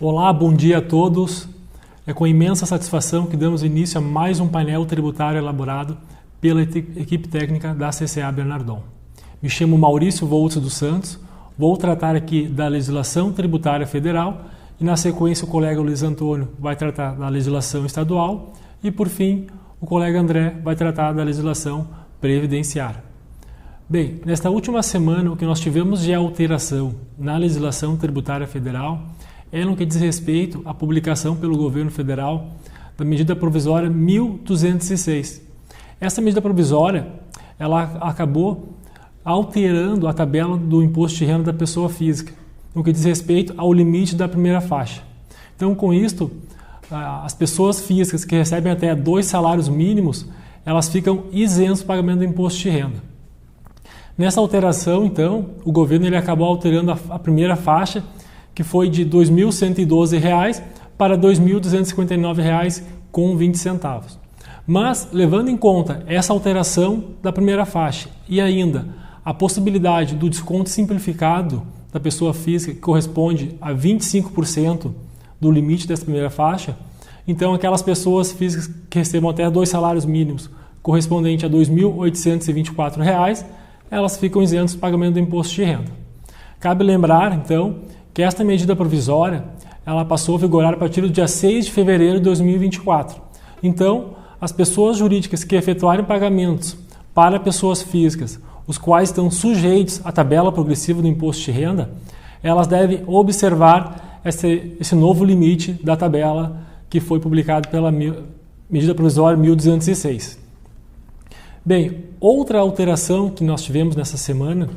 Olá, bom dia a todos. É com imensa satisfação que damos início a mais um painel tributário elaborado pela equipe técnica da CCA Bernardon. Me chamo Maurício Voltz dos Santos, vou tratar aqui da legislação tributária federal e na sequência o colega Luiz Antônio vai tratar da legislação estadual e por fim o colega André vai tratar da legislação previdenciária. Bem, nesta última semana o que nós tivemos de alteração na legislação tributária federal é no que diz respeito à publicação pelo governo federal da medida provisória 1206. Essa medida provisória ela acabou alterando a tabela do imposto de renda da pessoa física, no que diz respeito ao limite da primeira faixa. Então, com isto, as pessoas físicas que recebem até 2 salários mínimos, elas ficam isentas do pagamento do imposto de renda. Nessa alteração, então, o governo ele acabou alterando a primeira faixa, que foi de R$ 2.112 para R$ 2.259,20. Mas, levando em conta essa alteração da primeira faixa e ainda a possibilidade do desconto simplificado da pessoa física, que corresponde a 25% do limite dessa primeira faixa, então aquelas pessoas físicas que recebam até 2 salários mínimos, correspondente a R$ 2.824, elas ficam isentas do pagamento do imposto de renda. Cabe lembrar, então, que esta medida provisória ela passou a vigorar a partir do dia 6 de fevereiro de 2024. Então, as pessoas jurídicas que efetuarem pagamentos para pessoas físicas, os quais estão sujeitos à tabela progressiva do imposto de renda, elas devem observar esse novo limite da tabela que foi publicado pela medida provisória 1206. Bem, outra alteração que nós tivemos nessa semana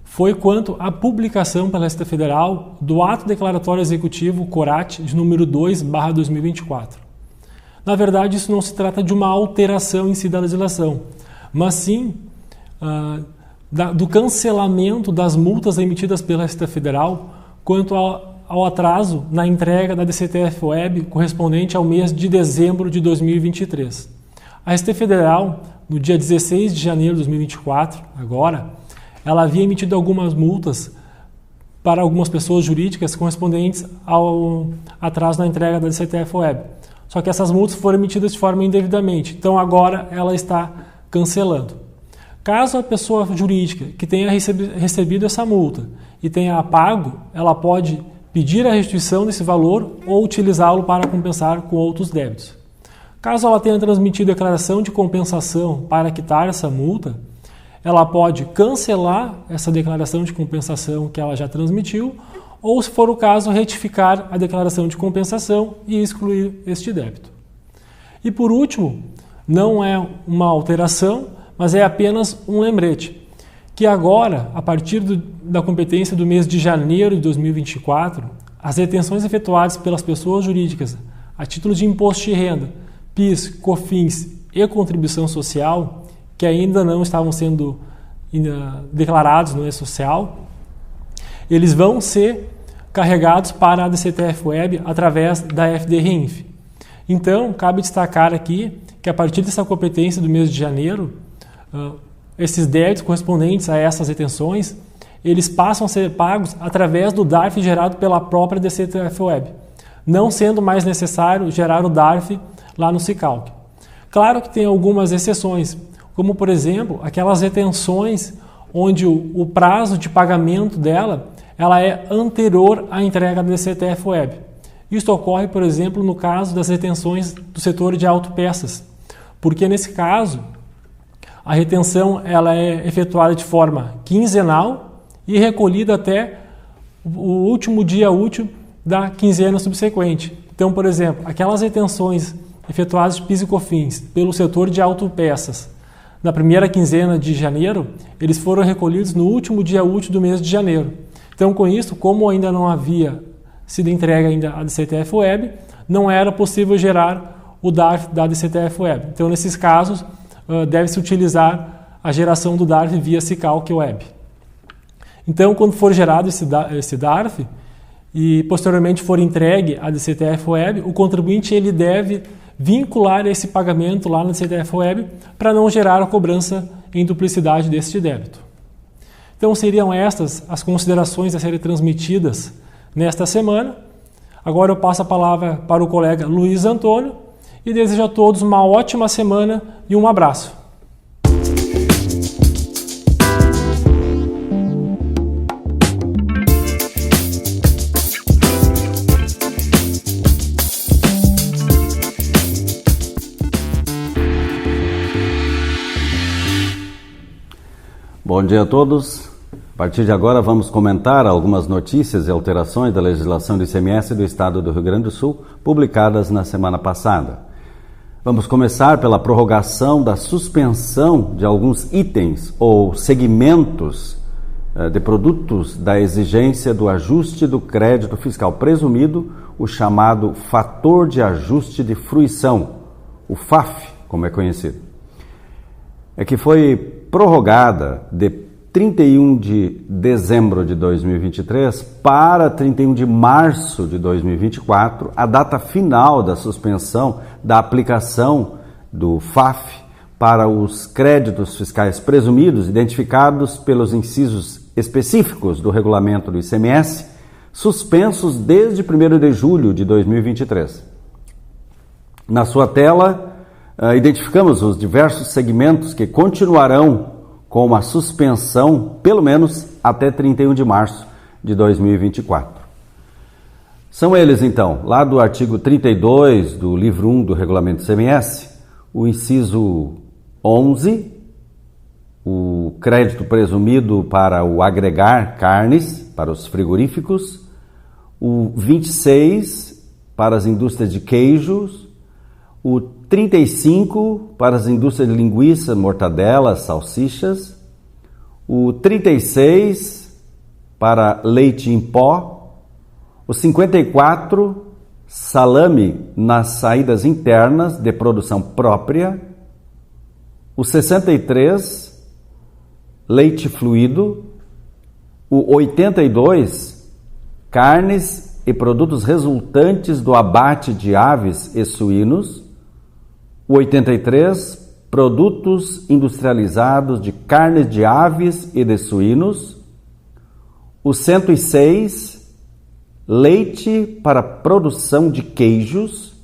foi quanto à publicação pela Receita Federal do Ato Declaratório Executivo CORAT de número 2/2024. Na verdade, isso não se trata de uma alteração em si da legislação, mas sim do cancelamento das multas emitidas pela Receita Federal quanto ao atraso na entrega da DCTF-Web correspondente ao mês de dezembro de 2023. A Receita Federal, no dia 16 de janeiro de 2024, ela havia emitido algumas multas para algumas pessoas jurídicas correspondentes ao atraso na entrega da DCTF-Web. Só que essas multas foram emitidas de forma indevidamente, então agora ela está cancelando. Caso a pessoa jurídica que tenha recebido essa multa e tenha pago, ela pode pedir a restituição desse valor ou utilizá-lo para compensar com outros débitos. Caso ela tenha transmitido declaração de compensação para quitar essa multa, ela pode cancelar essa declaração de compensação que ela já transmitiu ou, se for o caso, retificar a declaração de compensação e excluir este débito. E por último, não é uma alteração, mas é apenas um lembrete, que agora, a partir da competência do mês de janeiro de 2024, as retenções efetuadas pelas pessoas jurídicas a título de imposto de renda, PIS, COFINS e contribuição social, que ainda não estavam sendo declarados no E-Social, eles vão ser carregados para a DCTF-Web através da FDRINF. Então, cabe destacar aqui que a partir dessa competência do mês de janeiro, esses débitos correspondentes a essas retenções, eles passam a ser pagos através do DARF gerado pela própria DCTF-Web, não sendo mais necessário gerar o DARF lá no SICALC. Claro que tem algumas exceções, como, por exemplo, aquelas retenções onde o prazo de pagamento dela ela é anterior à entrega da DCTF-Web. Isso ocorre, por exemplo, no caso das retenções do setor de autopeças, porque nesse caso a retenção ela é efetuada de forma quinzenal e recolhida até o último dia útil da quinzena subsequente. Então, por exemplo, aquelas retenções efetuadas de PIS e COFINS pelo setor de autopeças na primeira quinzena de janeiro, eles foram recolhidos no último dia útil do mês de janeiro. Então, com isso, como ainda não havia sido entregue ainda a DCTF-Web, não era possível gerar o DARF da DCTF-Web. Então, nesses casos, deve-se utilizar a geração do DARF via SICALC Web. Então, quando for gerado esse DARF e posteriormente for entregue à DCTF-Web, o contribuinte ele deve vincular esse pagamento lá na DCTF-Web para não gerar a cobrança em duplicidade deste débito. Então seriam estas as considerações a serem transmitidas nesta semana. Agora eu passo a palavra para o colega Luiz Antônio e desejo a todos uma ótima semana e um abraço. Bom dia a todos. A partir de agora vamos comentar algumas notícias e alterações da legislação do ICMS do Estado do Rio Grande do Sul, publicadas na semana passada. Vamos começar pela prorrogação da suspensão de alguns itens ou segmentos de produtos da exigência do ajuste do crédito fiscal presumido, o chamado fator de ajuste de fruição, o FAF, como é conhecido. É que foi prorrogada de 31 de dezembro de 2023 para 31 de março de 2024, a data final da suspensão da aplicação do FAF para os créditos fiscais presumidos identificados pelos incisos específicos do regulamento do ICMS, suspensos desde 1º de julho de 2023. Na sua tela, identificamos os diversos segmentos que continuarão com uma suspensão, pelo menos até 31 de março de 2024. São eles, então, lá do artigo 32 do livro 1 do Regulamento ICMS, o inciso 11, o crédito presumido para o agregar carnes para os frigoríficos, o 26 para as indústrias de queijos, o 35 para as indústrias de linguiça, mortadelas, salsichas, o 36 para leite em pó, o 54 salame nas saídas internas de produção própria, o 63 leite fluido, o 82 carnes e produtos resultantes do abate de aves e suínos, o 83, produtos industrializados de carnes de aves e de suínos. O 106, leite para produção de queijos.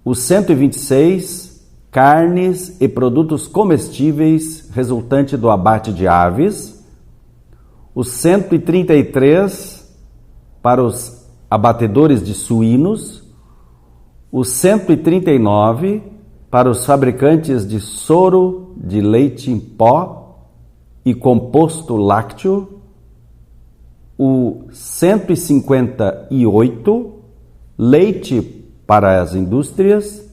O 126, carnes e produtos comestíveis resultante do abate de aves. O 133, para os abatedores de suínos. O 139 para os fabricantes de soro de leite em pó e composto lácteo, o 158 leite para as indústrias,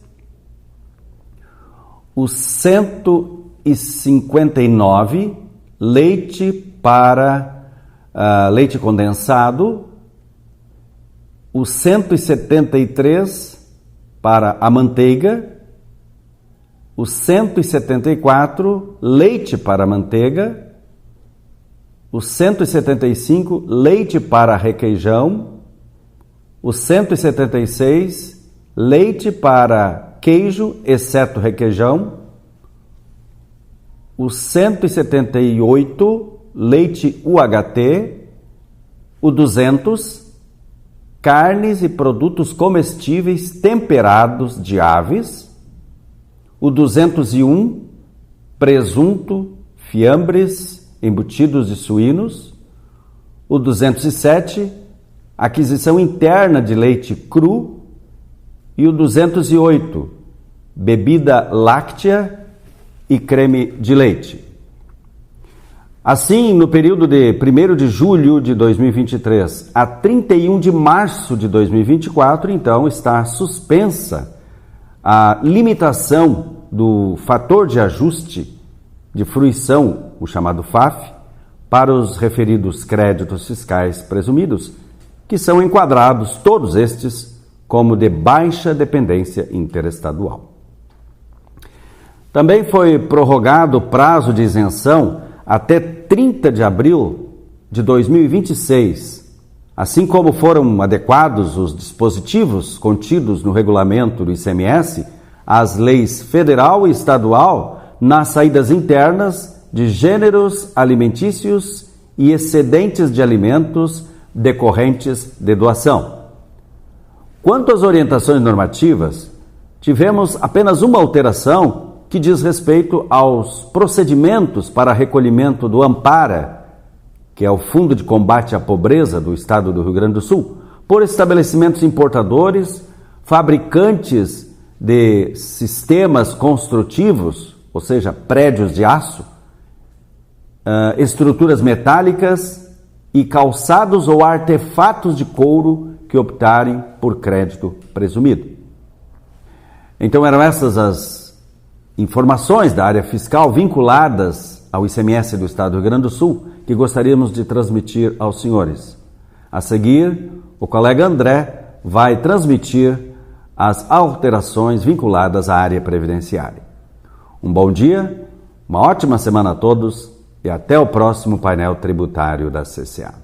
o 159 leite para leite condensado, o 173 para a manteiga, o 174 leite para a manteiga, o 175 leite para requeijão, o 176 leite para queijo, exceto requeijão, o 178 leite UHT, o 200 carnes e produtos comestíveis temperados de aves, o 201, presunto, fiambres, embutidos de suínos, o 207, aquisição interna de leite cru, e o 208, bebida láctea e creme de leite. Assim, no período de 1º de julho de 2023 a 31 de março de 2024, então, está suspensa a limitação do fator de ajuste de fruição, o chamado FAF, para os referidos créditos fiscais presumidos, que são enquadrados, todos estes, como de baixa dependência interestadual. Também foi prorrogado o prazo de isenção até 30 de abril de 2026, assim como foram adequados os dispositivos contidos no regulamento do ICMS às leis federal e estadual nas saídas internas de gêneros alimentícios e excedentes de alimentos decorrentes de doação. Quanto às orientações normativas, tivemos apenas uma alteração que diz respeito aos procedimentos para recolhimento do Ampara, que é o Fundo de Combate à Pobreza do Estado do Rio Grande do Sul, por estabelecimentos importadores, fabricantes de sistemas construtivos, ou seja, prédios de aço, estruturas metálicas e calçados ou artefatos de couro que optarem por crédito presumido. Então eram essas as informações da área fiscal vinculadas ao ICMS do Estado do Rio Grande do Sul que gostaríamos de transmitir aos senhores. A seguir, o colega André vai transmitir as alterações vinculadas à área previdenciária. Um bom dia, uma ótima semana a todos e até o próximo painel tributário da CCA.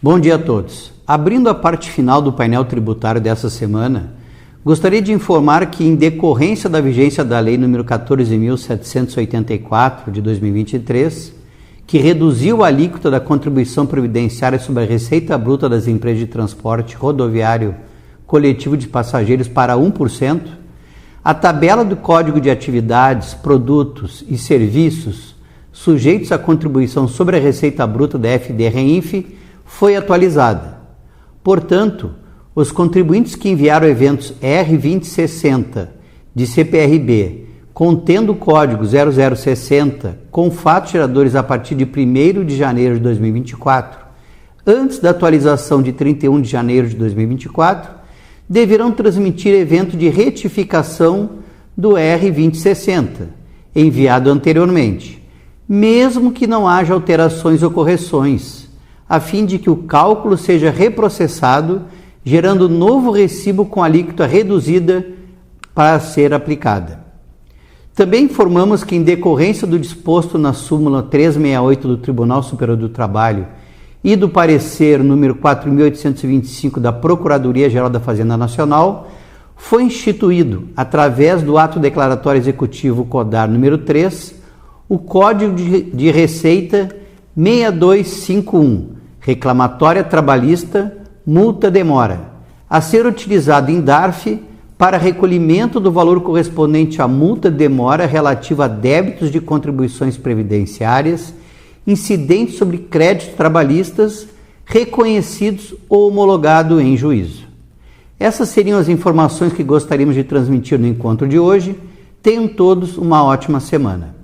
Bom dia a todos. Abrindo a parte final do painel tributário dessa semana, gostaria de informar que, em decorrência da vigência da Lei nº 14.784, de 2023, que reduziu a alíquota da contribuição previdenciária sobre a receita bruta das empresas de transporte rodoviário coletivo de passageiros para 1%, a tabela do Código de Atividades, Produtos e Serviços sujeitos à contribuição sobre a receita bruta da FDRINF foi atualizada. Portanto, os contribuintes que enviaram eventos R2060 de CPRB contendo o código 0060 com fatos geradores a partir de 1º de janeiro de 2024, antes da atualização de 31 de janeiro de 2024, deverão transmitir evento de retificação do R2060, enviado anteriormente, mesmo que não haja alterações ou correções, a fim de que o cálculo seja reprocessado, gerando novo recibo com alíquota reduzida para ser aplicada. Também informamos que, em decorrência do disposto na súmula 368 do Tribunal Superior do Trabalho e do parecer número 4.825 da Procuradoria-Geral da Fazenda Nacional, foi instituído, através do Ato Declaratório Executivo CODAR número 3, o Código de Receita 6251, reclamatória trabalhista, multa demora, a ser utilizado em DARF para recolhimento do valor correspondente à multa demora relativa a débitos de contribuições previdenciárias incidentes sobre créditos trabalhistas reconhecidos ou homologado em juízo. Essas seriam as informações que gostaríamos de transmitir no encontro de hoje. Tenham todos uma ótima semana.